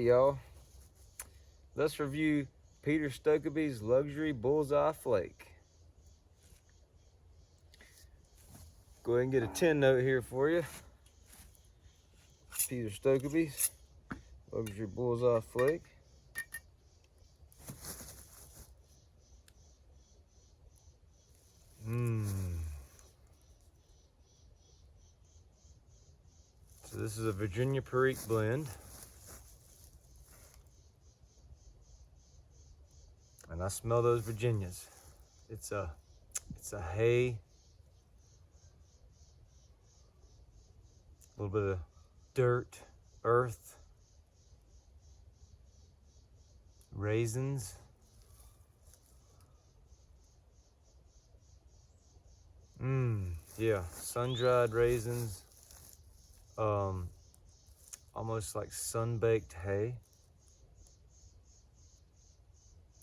y'all, let's review Peter Stokkeby's Luxury Bullseye Flake. Go ahead and get a 10 note here for you. Peter Stokkeby's Luxury Bullseye Flake. So this is a Virginia Perique blend. And I smell those Virginias. It's a hay, a little bit of dirt, earth, raisins. Yeah, sun-dried raisins. Almost like sun-baked hay.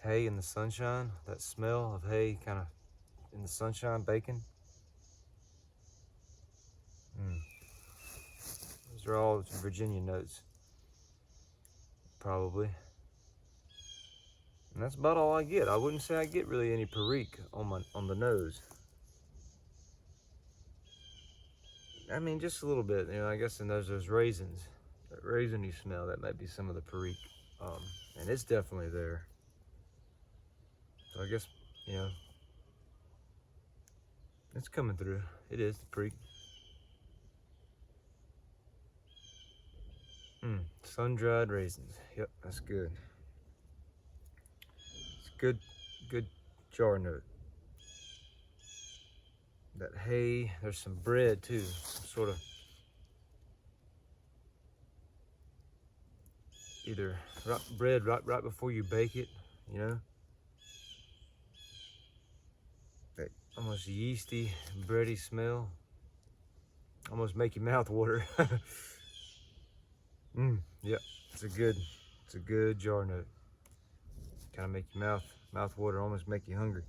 Hay in the sunshine, that smell of hay kind of in the sunshine baking. Those are all Virginia notes, probably. And that's about all I get. I wouldn't say I get really any Perique on the nose. I mean, just a little bit. I guess in those raisins, that raisiny smell, that might be some of the Perique. And it's definitely there. So I guess, it's coming through. It is the Perique. Sun-dried raisins. Yep, that's good. It's good jar note. That hay, there's some bread too, some sort of either bread right before you bake it, that almost yeasty, bready smell, almost make your mouth water. Yep, it's a good jar note. Kind of make your mouth water, almost make you hungry.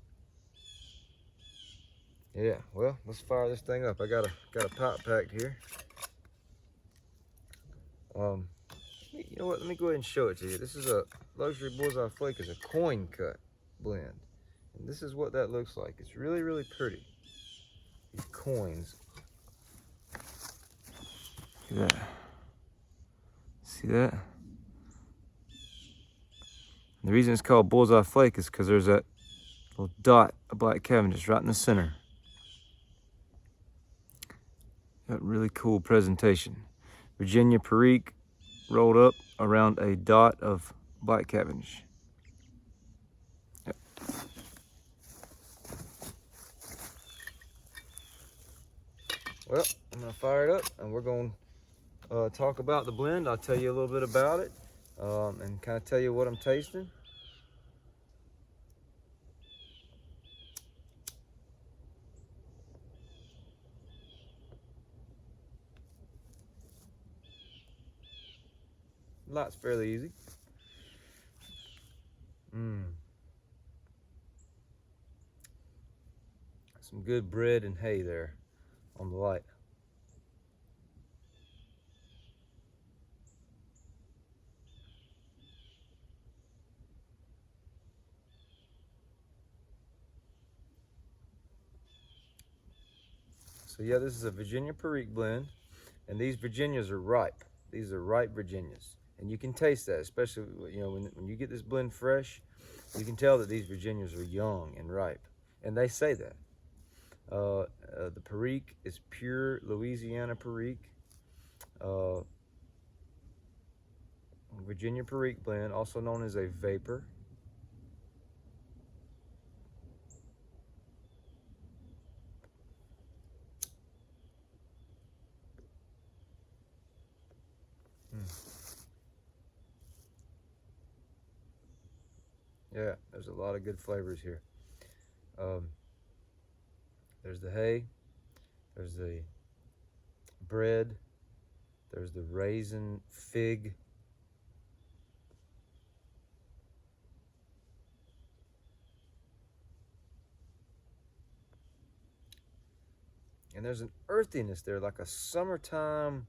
Yeah, well, let's fire this thing up. I got a pipe packed here. You know what? Let me go ahead and show it to you. This is a Luxury Bullseye Flake, is a coin cut blend, and this is what that looks like. It's really pretty. These coins. Look at that. See that? And the reason it's called Bullseye Flake is because there's that little dot of black Cavendish right in the center. Got really cool presentation. Virginia Perique rolled up around a dot of black Cavendish. Yep. Well, I'm gonna fire it up and we're gonna talk about the blend. I'll tell you a little bit about it and kind of tell you what I'm tasting. Light's fairly easy. Some good bread and hay there on the light. So yeah, this is a Virginia Perique blend, and these Virginias are ripe. These are ripe Virginias, and you can taste that, especially when you get this blend fresh. You can tell that these Virginias are young and ripe, and they say that. The Perique is pure Louisiana Perique. Virginia Perique blend, also known as a vapor. Yeah, there's a lot of good flavors here. There's the hay, there's the bread, there's the raisin fig. And there's an earthiness there, like a summertime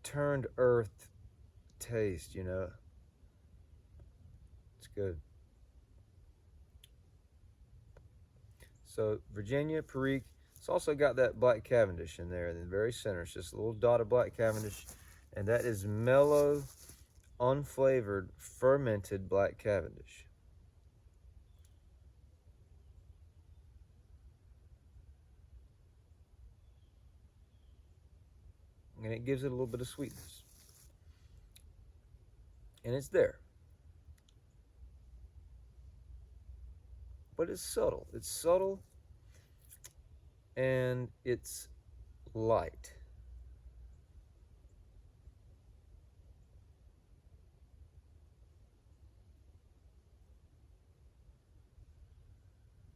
turned earth taste, you know. It's good. So Virginia, Perique. It's also got that black Cavendish in there in the very center. It's just a little dot of black Cavendish, and that is mellow, unflavored, fermented black Cavendish. And it gives it a little bit of sweetness. And it's there. But it's subtle. It's subtle and it's light.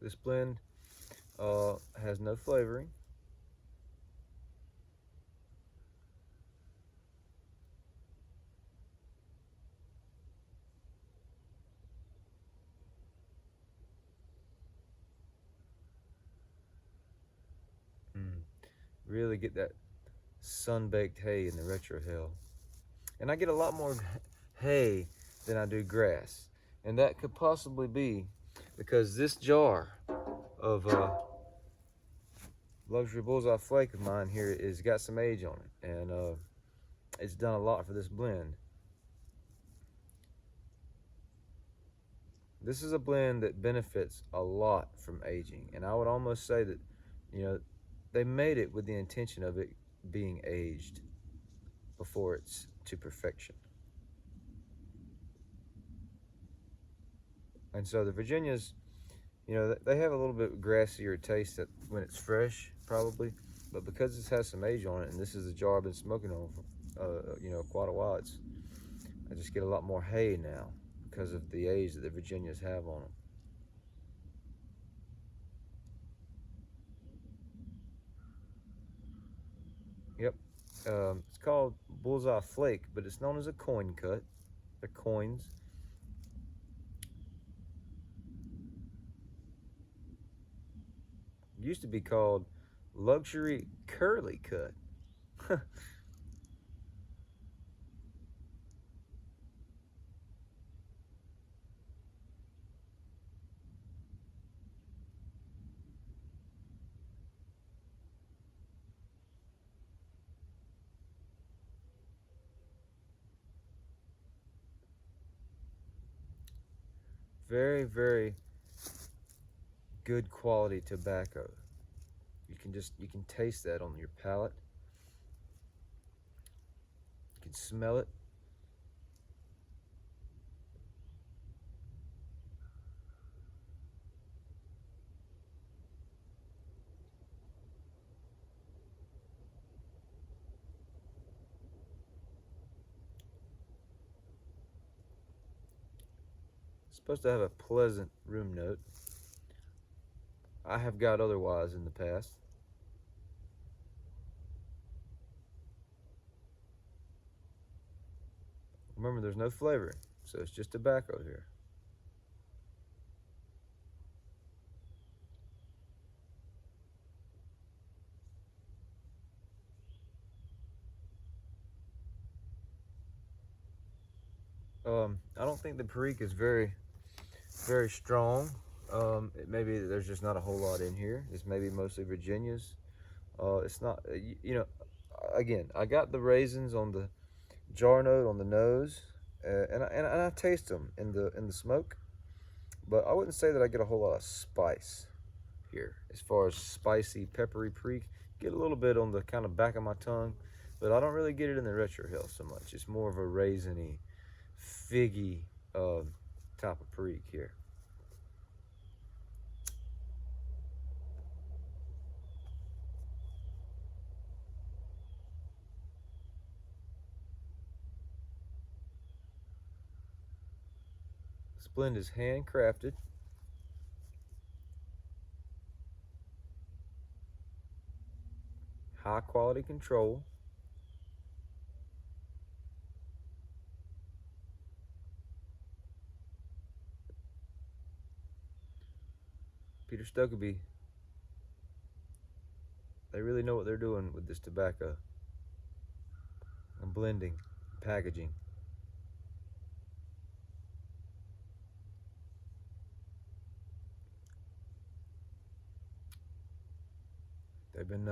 This blend has no flavoring. Really get that sun-baked hay in the retro hill. And I get a lot more hay than I do grass. And that could possibly be because this jar of luxury Bullseye Flake of mine here is got some age on it. And it's done a lot for this blend. This is a blend that benefits a lot from aging. And I would almost say that, you know, they made it with the intention of it being aged before it's to perfection. And so the Virginias, you know, they have a little bit grassier taste when it's fresh, probably. But because this has some age on it, and this is a jar I've been smoking on for, you know, quite a while, I just get a lot more hay now because of the age that the Virginias have on them. Yep. It's called Bullseye Flake, but it's known as a coin cut. They're coins. It used to be called Luxury Curly Cut. Very, very good quality tobacco. You can taste that on your palate. You can smell it. It's supposed to have a pleasant room note. I have got otherwise in the past. Remember, there's no flavoring, so it's just tobacco here. I don't think the Perique is very, very strong. Maybe there's just not a whole lot in here. It's maybe mostly Virginias. It's not, you know, again, I got the raisins on the jar note on the nose, and I taste them in the smoke, but I wouldn't say that I get a whole lot of spice here. As far as spicy, peppery Perique, get a little bit on the kind of back of my tongue, but I don't really get it in the retro hill so much. It's more of a raisiny, figgy type of Perique here. This blend is handcrafted. High quality control. Peter Stokkebye, they really know what they're doing with this tobacco and blending, packaging. They've been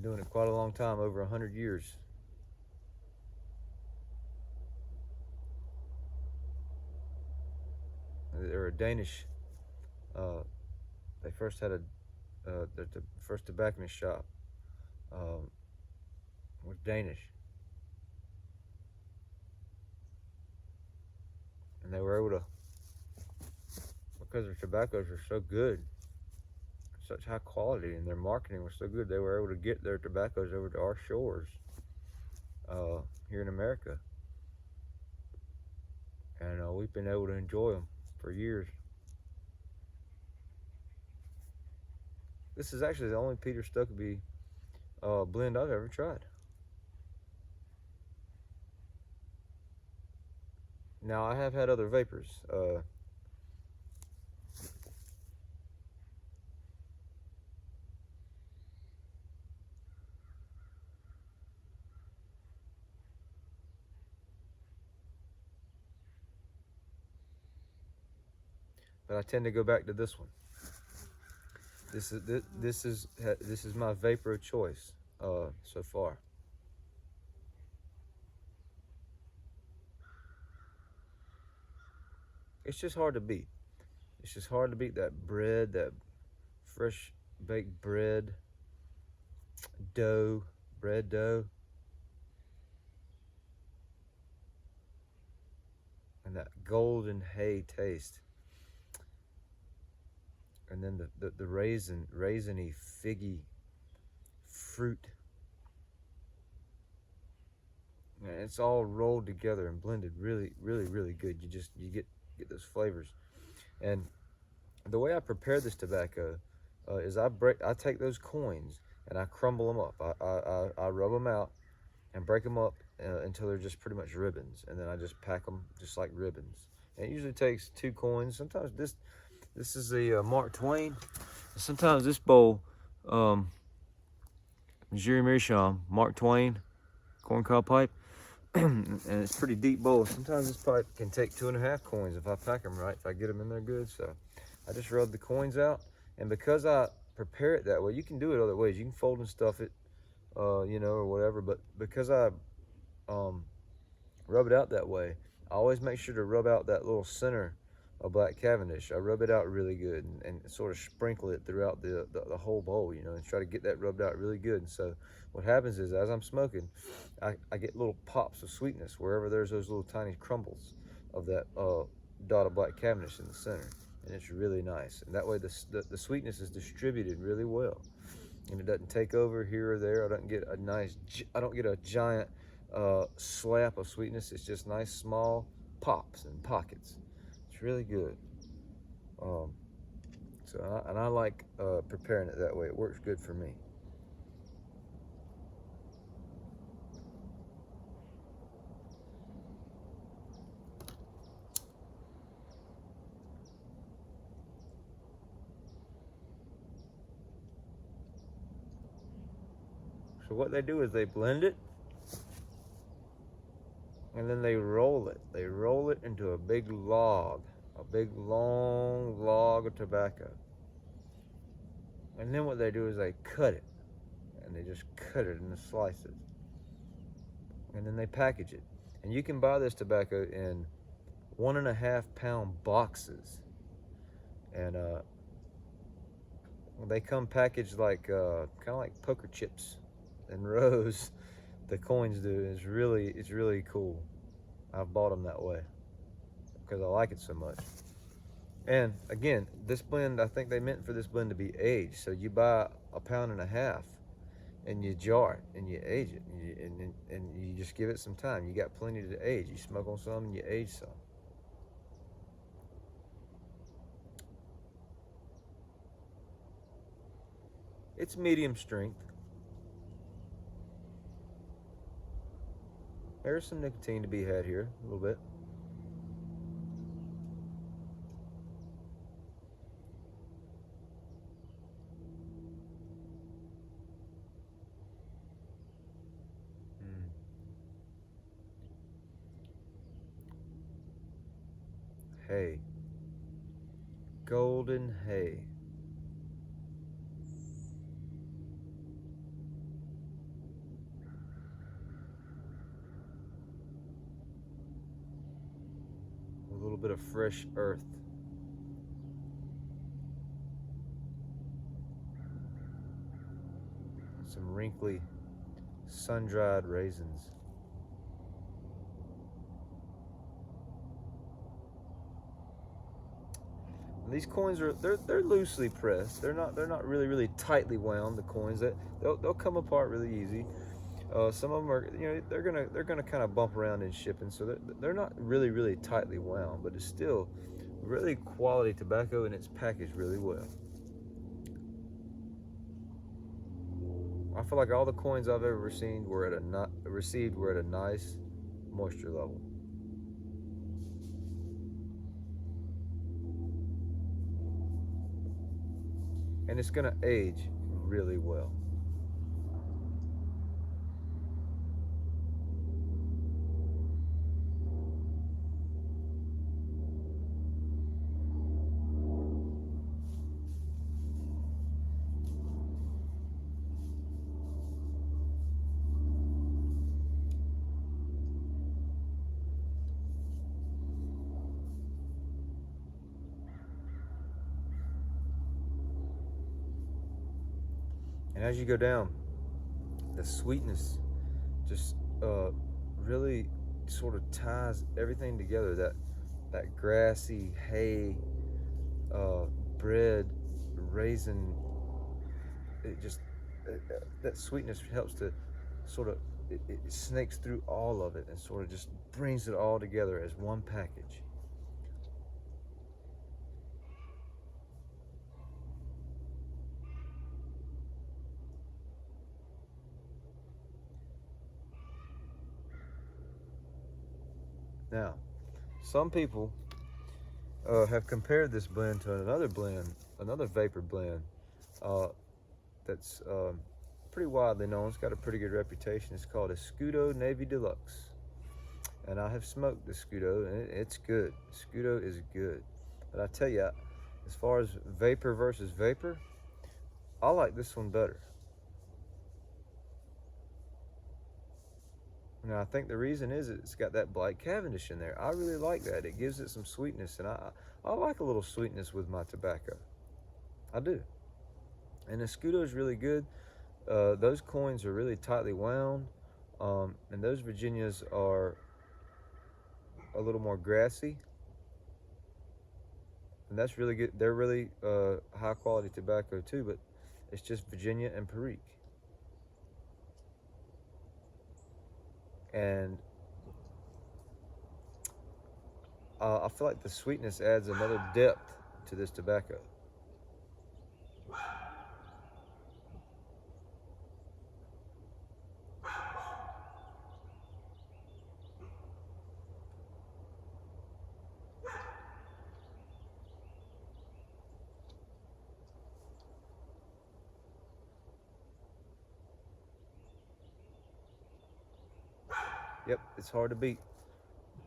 doing it quite a long time, over 100 years. They're a Danish. They first had the first tobacconist shop was Danish, and they were able to, because their tobaccos are so good, such high quality, and their marketing was so good, they were able to get their tobaccos over to our shores here in America, and we've been able to enjoy them for years. This is actually the only Peter Stokkebye blend I've ever tried. Now, I have had other vapors. But I tend to go back to this one. This is my vapor of choice so far. It's just hard to beat. It's just hard to beat that bread, that fresh baked bread dough, bread dough, and that golden hay taste. And then the raisiny, figgy fruit. And it's all rolled together and blended really, really, really good. You get those flavors. And the way I prepare this tobacco is I take those coins and I crumble them up. I rub them out and break them up until they're just pretty much ribbons, and then I just pack them just like ribbons. And it usually takes 2 coins. Sometimes this is a Mark Twain. Sometimes this bowl, Jerry Meerschaum, Mark Twain, corncob pipe, and it's pretty deep bowl. Sometimes this pipe can take 2.5 coins if I pack them right, if I get them in there good. So I just rub the coins out, and because I prepare it that way, you can do it other ways. You can fold and stuff it, or whatever. But because I rub it out that way, I always make sure to rub out that little center of Black Cavendish. I rub it out really good and sort of sprinkle it throughout the whole bowl, and try to get that rubbed out really good. And so what happens is, as I'm smoking, I get little pops of sweetness wherever there's those little tiny crumbles of that dot of Black Cavendish in the center, and it's really nice. And that way the sweetness is distributed really well, and it doesn't take over here or there. I don't get a giant slap of sweetness. It's just nice small pops and pockets. It's really good. I like preparing it that way. It works good for me. So what they do is they blend it, and then they roll it. They roll it into a big log, a big long log of tobacco. And then what they do is they cut it, and they just cut it into slices. And then they package it. And you can buy this tobacco in 1.5-pound boxes. And they come packaged like kind of like poker chips in rows. The coins do. It's really cool. I've bought them that way because I like it so much. And again, this blend, I think they meant for this blend to be aged. So you buy 1.5 pounds and you jar it and you age it, and you just give it some time. You got plenty to age. You smoke on some and you age some. It's medium strength. There's some nicotine to be had here, a little bit. Hay. Golden hay. little bit of fresh earth. Some wrinkly, sun-dried raisins. And these coins are they're loosely pressed. They're not really tightly wound. The coins that they'll come apart really easy. Some of them are, you know, they're gonna kind of bump around in shipping, so they're not really tightly wound, but it's still really quality tobacco, and it's packaged really well. I feel like all the coins I've ever received were at a nice moisture level. And it's gonna age really well. And as you go down, the sweetness just really sort of ties everything together. That grassy hay, bread, raisin, it just that sweetness helps to sort of it snakes through all of it and sort of just brings it all together as one package. Now, some people have compared this blend to another blend, another vapor blend that's pretty widely known. It's got a pretty good reputation. It's called a Scudo Navy Deluxe. And I have smoked the Scudo, and it's good. Scudo is good. But I tell you, as far as vapor versus vapor, I like this one better. Now, I think the reason is it's got that Black Cavendish in there. I really like that. It gives it some sweetness, and I like a little sweetness with my tobacco. I do. And the Scudo is really good. Those coins are really tightly wound, and those Virginias are a little more grassy, and that's really good. They're really high quality tobacco too, but it's just Virginia and Perique. And I feel like the sweetness adds another depth to this tobacco. Yep, it's hard to beat.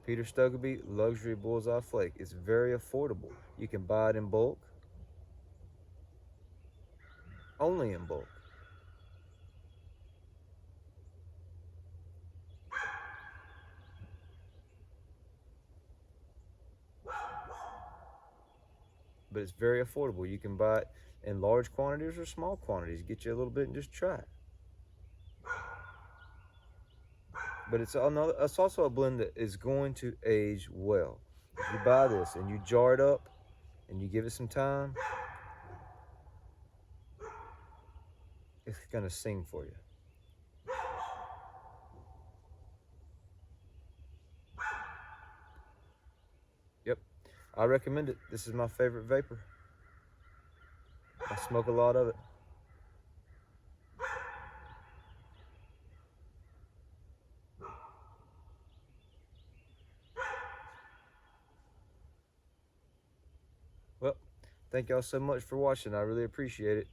Peter Stokkebye Luxury Bullseye Flake. It's very affordable. You can buy it in bulk, only in bulk. But it's very affordable. You can buy it in large quantities or small quantities. Get you a little bit and just try it. But it's also a blend that is going to age well. If you buy this and you jar it up and you give it some time, it's gonna sing for you. Yep, I recommend it. This is my favorite vapor. I smoke a lot of it. Well, thank y'all so much for watching. I really appreciate it.